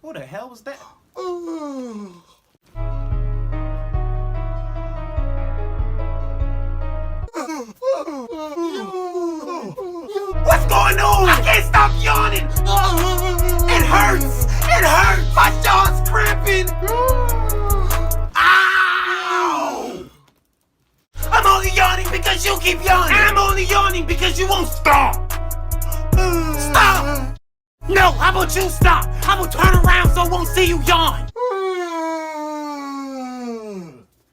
Who the hell was that? What's going on? I can't stop yawning. It hurts. It hurts. My jaw's cramping. Ow! I'm only yawning because you keep yawning. I'm only yawning because you won't stop. Stop! No, how about you stop? How about turn around so I won't see you yawn?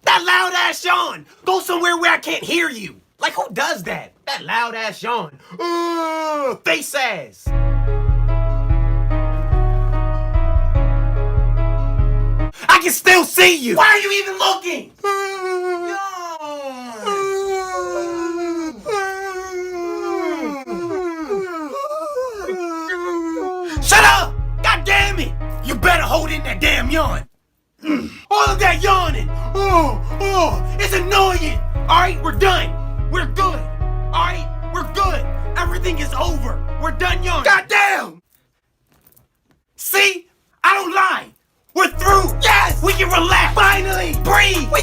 That loud ass yawn! Go somewhere where I can't hear you. Like, who does that? That loud ass yawn. Face ass. I can still see you. Why are you even looking? Shut up! God damn it! You better hold in that damn yawn. All of that yawning. It's annoying. All right, we're done. We're good. All right, we're good. Everything is over. We're done yawning. God damn! See? I don't lie. We're through. Yes! We can relax. Finally! Breathe. We